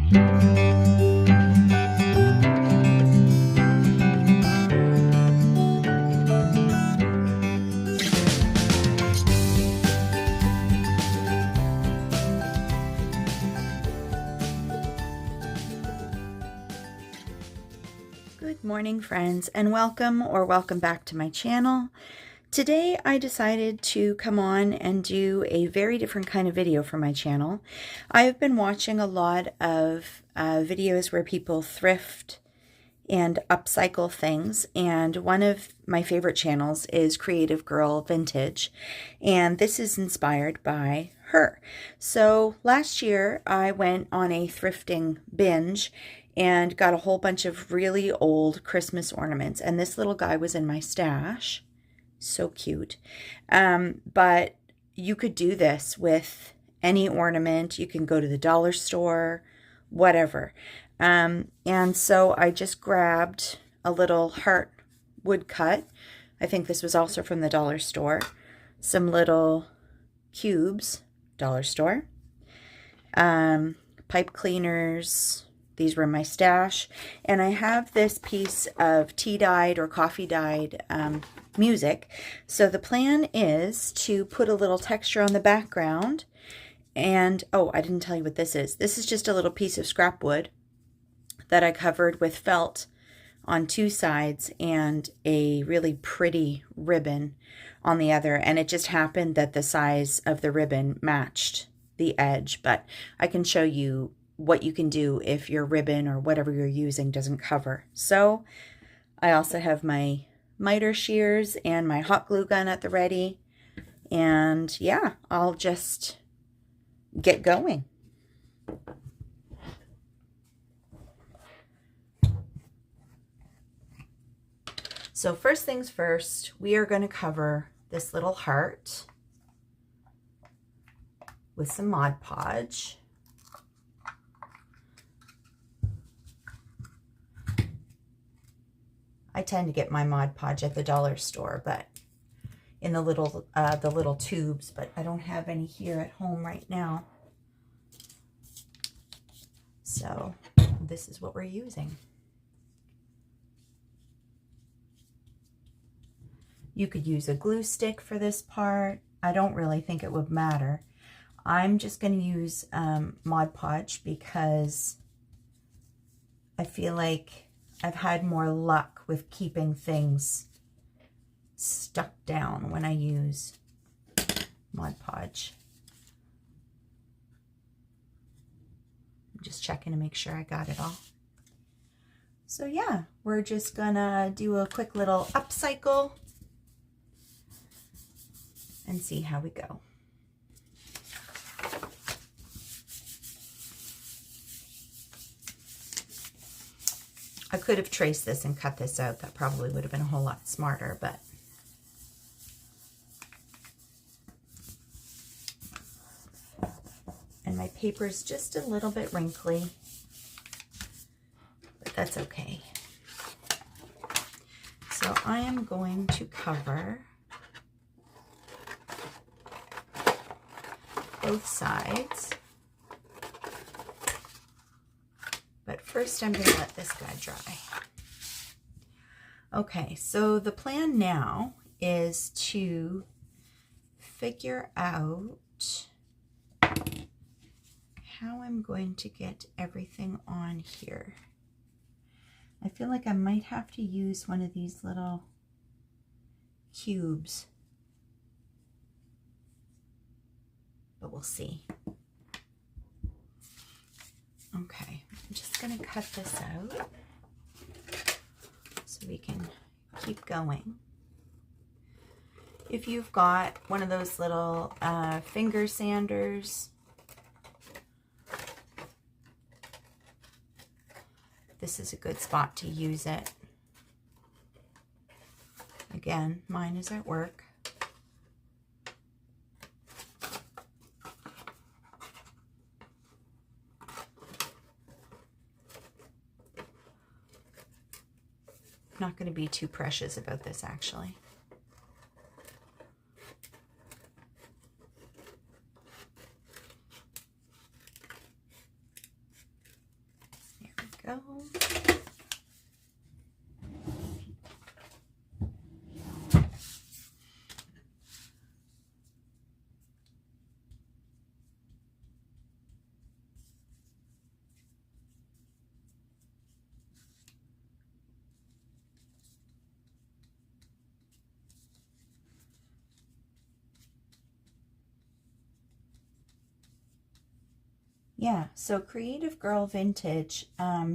Good morning, friends, and welcome back to my channel. Today I decided to come on and do a very different kind of video for my channel. I've been watching a lot of videos where people thrift and upcycle things, and one of my favorite channels is Creative Girl Vintage, and this is inspired by her. So last year I went on a thrifting binge and got a whole bunch of really old Christmas ornaments, and this little guy was in my stash. So cute. But you could do this with any ornament. You can go to the dollar store, whatever. And so I just grabbed a little heart woodcut. I think this was also from the dollar store. Some little cubes, dollar store. Pipe cleaners. These were in my stash. And I have this piece of tea-dyed or coffee-dyed music. So the plan is to put a little texture on the background. And, oh, I didn't tell you what this is. This is just a little piece of scrap wood that I covered with felt on two sides and a really pretty ribbon on the other. And it just happened that the size of the ribbon matched the edge. But I can show you what you can do if your ribbon or whatever you're using doesn't cover. So I also have my miter shears and my hot glue gun at the ready. And yeah, I'll just get going. So first things first, we are going to cover this little heart with some Mod Podge. I tend to get my Mod Podge at the dollar store, but in the little tubes, but I don't have any here at home right now. So this is what we're using. You could use a glue stick for this part. I don't really think it would matter. I'm just going to use Mod Podge because I feel like I've had more luck with keeping things stuck down when I use Mod Podge. I'm just checking to make sure I got it all. So yeah, we're just gonna do a quick little upcycle and see how we go. I could have traced this and cut this out. That probably would have been a whole lot smarter, but and my paper's just a little bit wrinkly, but that's okay. So I am going to cover both sides. But first I'm going to let this guy dry. Okay, so the plan now is to figure out how I'm going to get everything on here. I feel like I might have to use one of these little cubes, but we'll see. Okay, I'm just going to cut this out so we can keep going. If you've got one of those little finger sanders, this is a good spot to use it. Again, mine is at work. Not going to be too precious about this, actually. go. Yeah, so Creative Girl Vintage,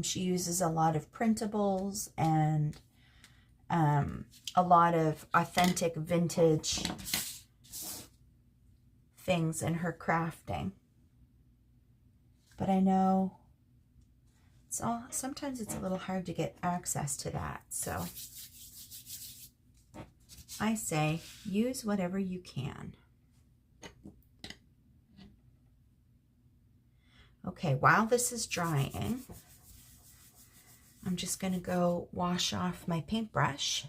she uses a lot of printables and a lot of authentic vintage things in her crafting. But I know sometimes it's a little hard to get access to that, so I say use whatever you can. Okay, while this is drying, I'm just going to go wash off my paintbrush,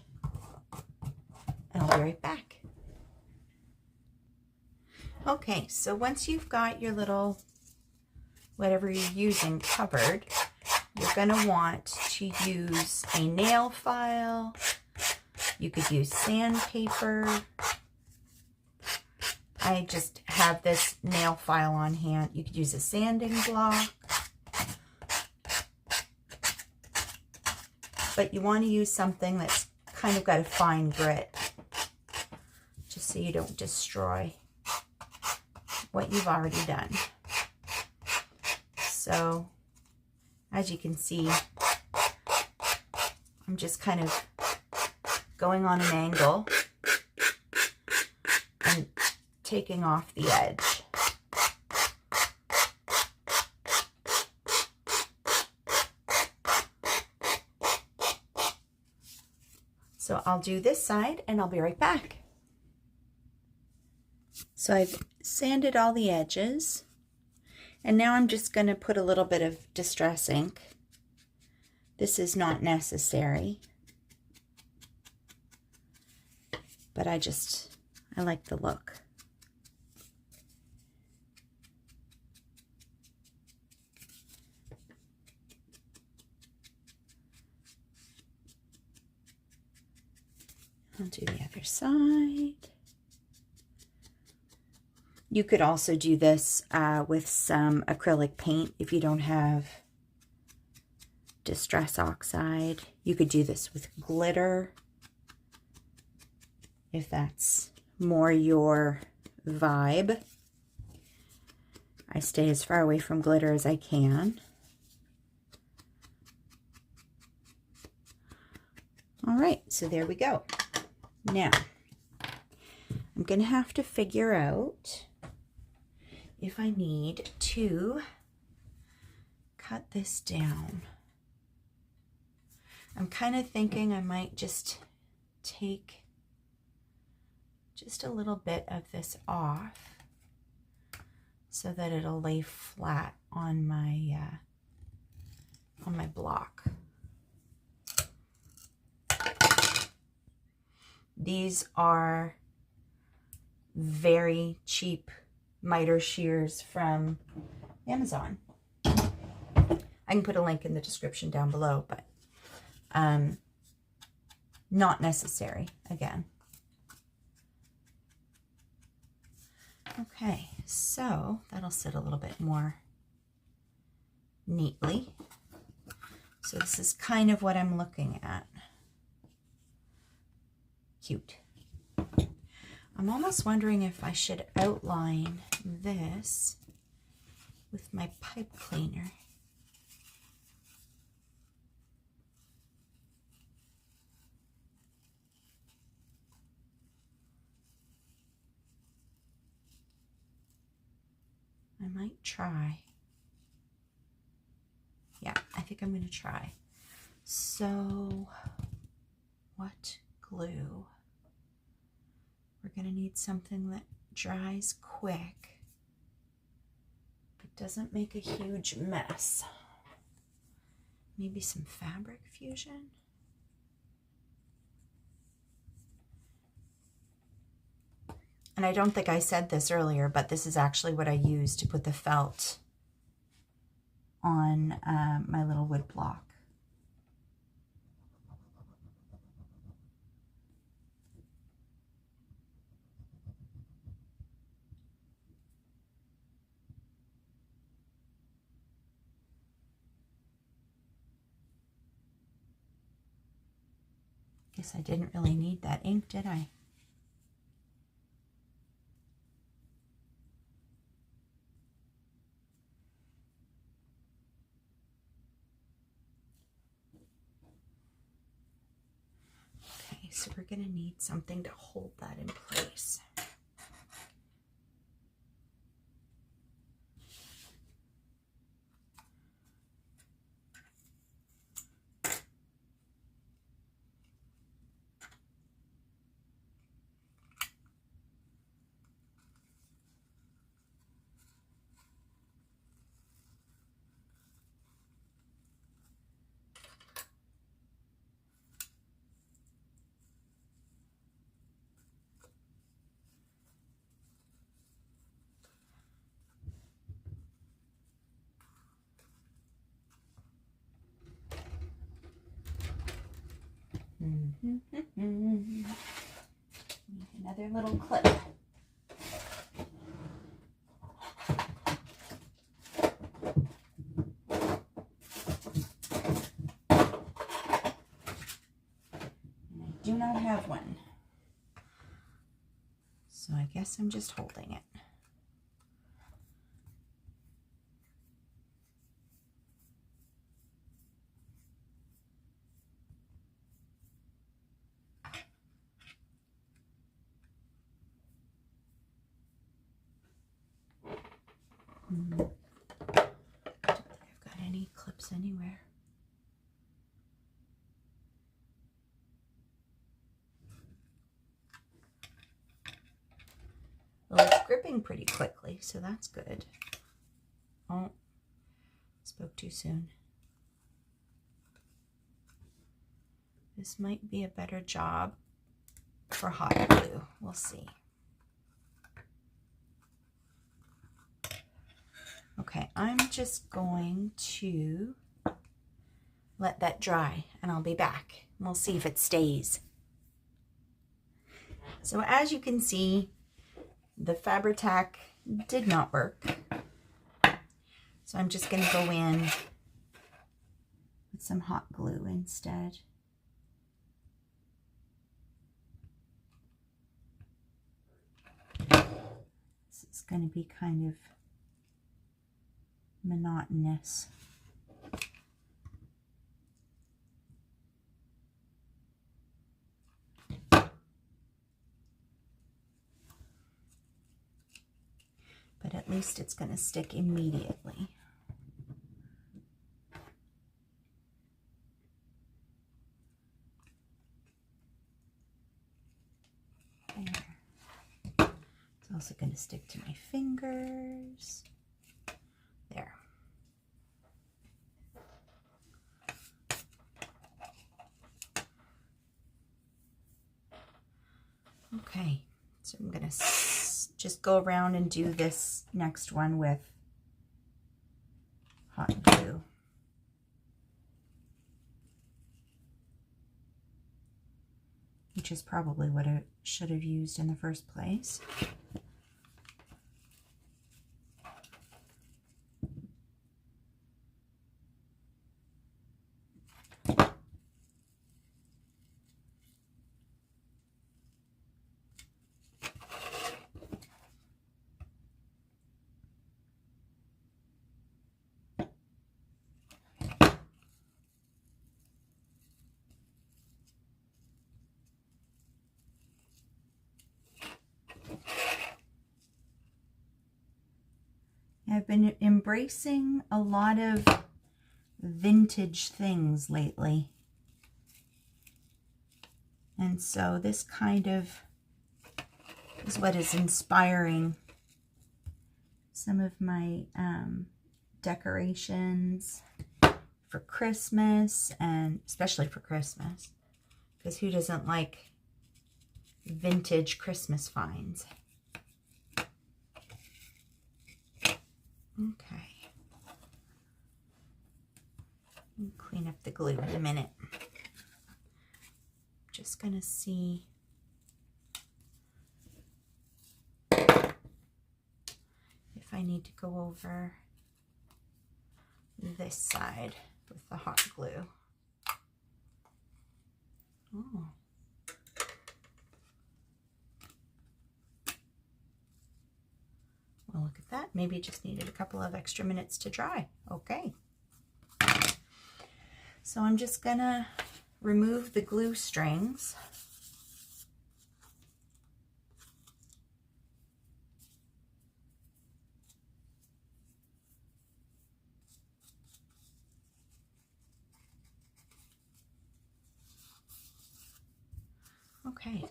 and I'll be right back. Okay, so once you've got your little, whatever you're using covered, you're going to want to use a nail file. You could use sandpaper. I just have this nail file on hand. You could use a sanding block. But you want to use something that's kind of got a fine grit, just so you don't destroy what you've already done. So, as you can see, I'm just kind of going on an angle and taking off the edge. So I'll do this side and I'll be right back. So I've sanded all the edges, and now I'm just going to put a little bit of Distress ink. This is not necessary, but I like the look. I'll do the other side. You could also do this with some acrylic paint if you don't have Distress Oxide. You could do this with glitter if that's more your vibe. I stay as far away from glitter as I can. All right, so there we go. Now, I'm going to have to figure out if I need to cut this down. I'm kind of thinking I might just take just a little bit of this off so that it'll lay flat on my block. These are very cheap miter shears from Amazon. I can put a link in the description down below, but not necessary again. Okay, so that'll sit a little bit more neatly. So this is kind of what I'm looking at. Cute. I'm almost wondering if I should outline this with my pipe cleaner. I might try. Yeah, I think I'm going to try. So, what glue? We're going to need something that dries quick, but doesn't make a huge mess. Maybe some fabric fusion? And I don't think I said this earlier, but this is actually what I use to put the felt on my little wood block. Guess I didn't really need that ink, did I? Okay, so we're going to need something to hold that in place. Need another little clip. And I do not have one. So I guess I'm just holding it. I don't think I've got any clips anywhere. Well, it's gripping pretty quickly, so that's good. Oh, spoke too soon. This might be a better job for hot glue. We'll see. Okay, I'm just going to let that dry and I'll be back. We'll see if it stays. So as you can see, the Fabri-Tac did not work. So I'm just going to go in with some hot glue instead. This is going to be kind of monotonous. But at least it's going to stick immediately. There. It's also going to stick to my fingers. There. Okay, so I'm going to just go around and do this next one with hot glue. Which is probably what I should have used in the first place. I've been embracing a lot of vintage things lately. And so this kind of is what is inspiring some of my decorations for Christmas, and especially for Christmas, because who doesn't like vintage Christmas finds? Okay. Clean up the glue in a minute. Just gonna see if I need to go over this side with the hot glue. Oh. Well, look at that. Maybe it just needed a couple of extra minutes to dry. Okay. So I'm just gonna remove the glue strings. Okay.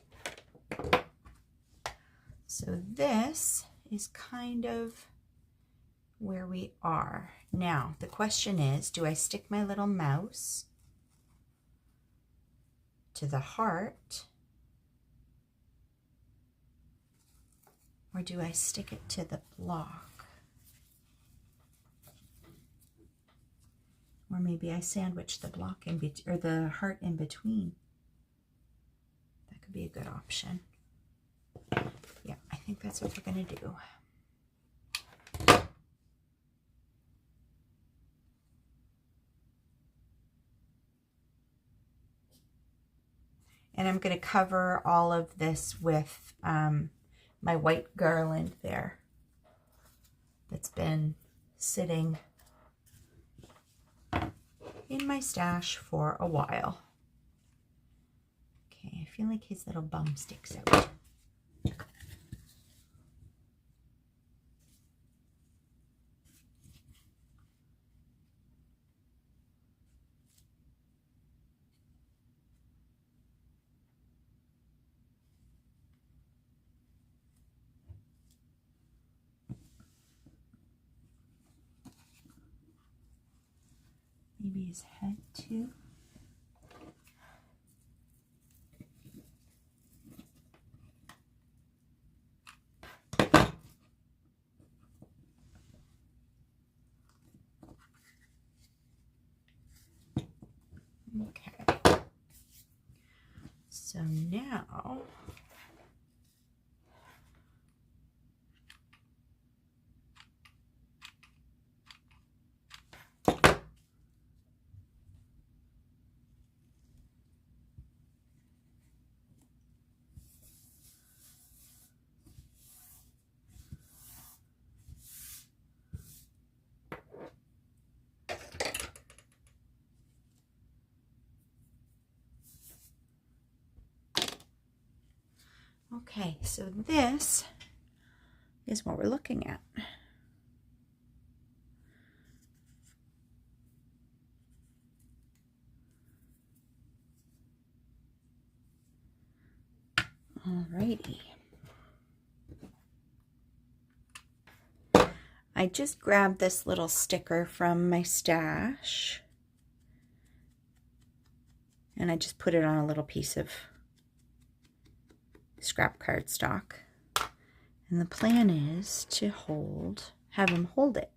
So this is kind of where we are. Now, the question is, do I stick my little mouse to the heart, or do I stick it to the block? Or maybe I sandwich the block in between, or the heart in between. That could be a good option. Yeah, I think that's what we're gonna do. And I'm going to cover all of this with my white garland there that's been sitting in my stash for a while. Okay, I feel like his little bum sticks out. Maybe his head too. Okay. So now okay, so this is what we're looking at. Alrighty. I just grabbed this little sticker from my stash and I just put it on a little piece of scrap cardstock. And the plan is to have him hold it.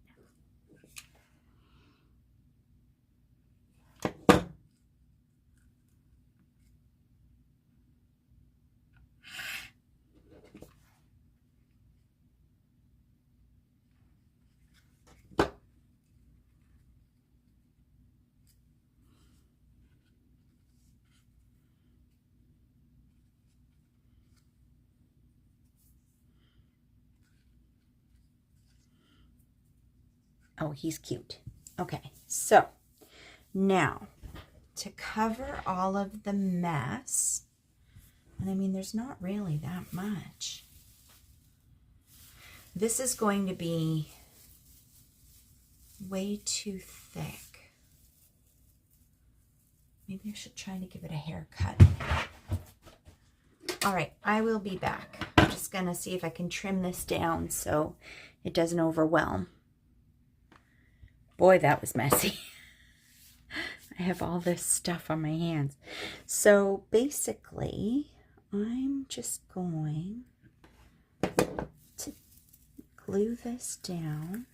Oh, he's cute. Okay, so now to cover all of the mess, and I mean, there's not really that much. This is going to be way too thick. Maybe I should try to give it a haircut. All right, I will be back. I'm just gonna see if I can trim this down so it doesn't overwhelm. Boy, that was messy. I have all this stuff on my hands. So basically, I'm just going to glue this down.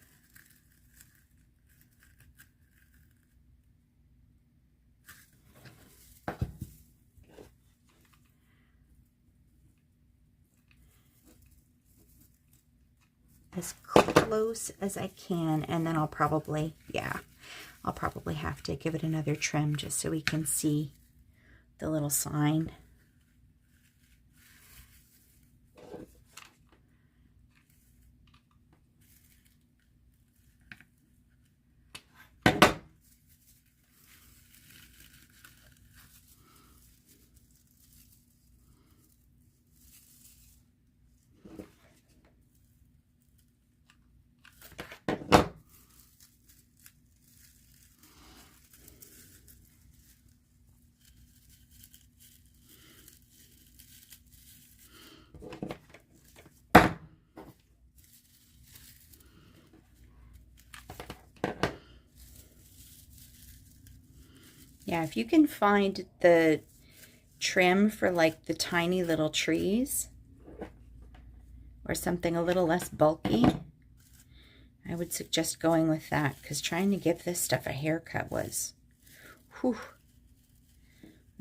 as close as I can, and then I'll probably, I'll probably have to give it another trim just so we can see the little sign. Yeah, if you can find the trim for like the tiny little trees or something a little less bulky, I would suggest going with that, because trying to give this stuff a haircut was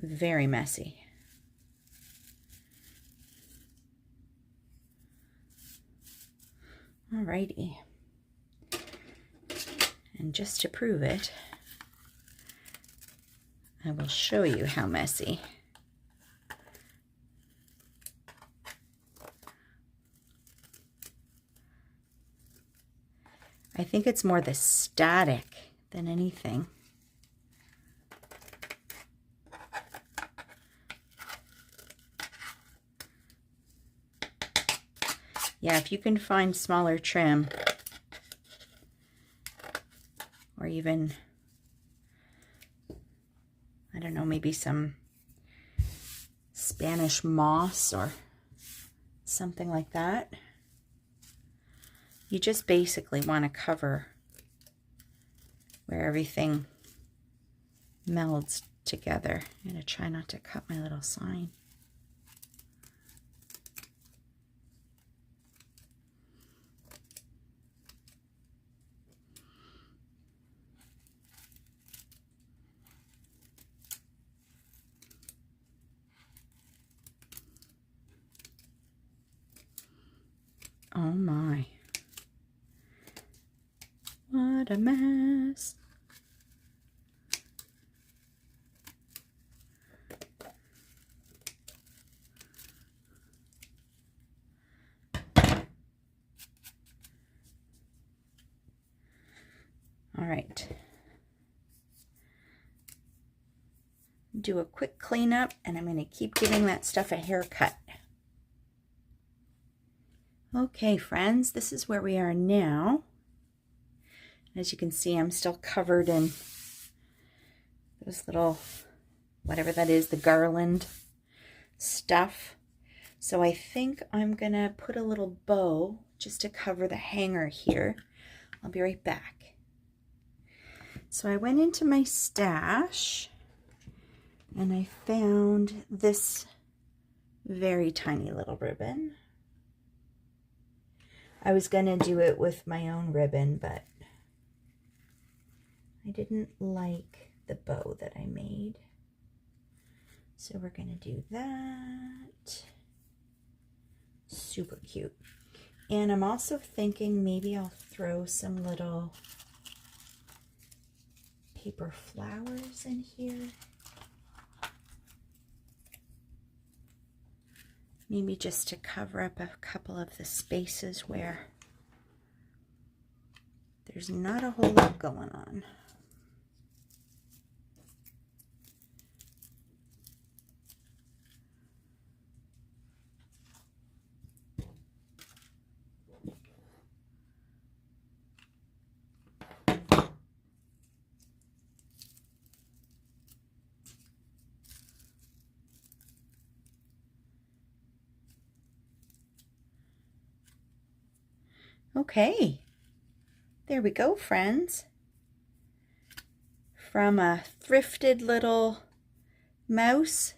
very messy. Alrighty. And just to prove it, I will show you how messy. I think it's more the static than anything. Yeah, if you can find smaller trim, or even, I don't know, maybe some Spanish moss or something like that. You just basically want to cover where everything melds together. I'm going to try not to cut my little sign. Oh my. What a mess. All right. Do a quick cleanup, and I'm going to keep giving that stuff a haircut. Okay, friends, this is where we are now. As you can see, I'm still covered in those little, whatever that is, the garland stuff. So I think I'm going to put a little bow just to cover the hanger here. I'll be right back. So I went into my stash and I found this very tiny little ribbon. I was going to do it with my own ribbon, but I didn't like the bow that I made. So we're going to do that. Super cute. And I'm also thinking maybe I'll throw some little paper flowers in here. Maybe just to cover up a couple of the spaces where there's not a whole lot going on. Okay, there we go, friends. From a thrifted little mouse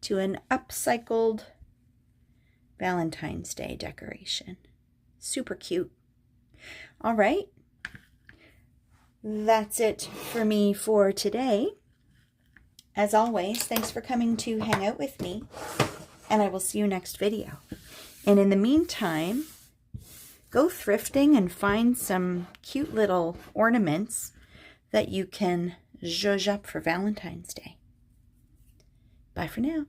to an upcycled Valentine's Day decoration. Super cute. All right, that's it for me for today. As always, thanks for coming to hang out with me, and I will see you next video. And in the meantime, go thrifting and find some cute little ornaments that you can zhuzh up for Valentine's Day. Bye for now.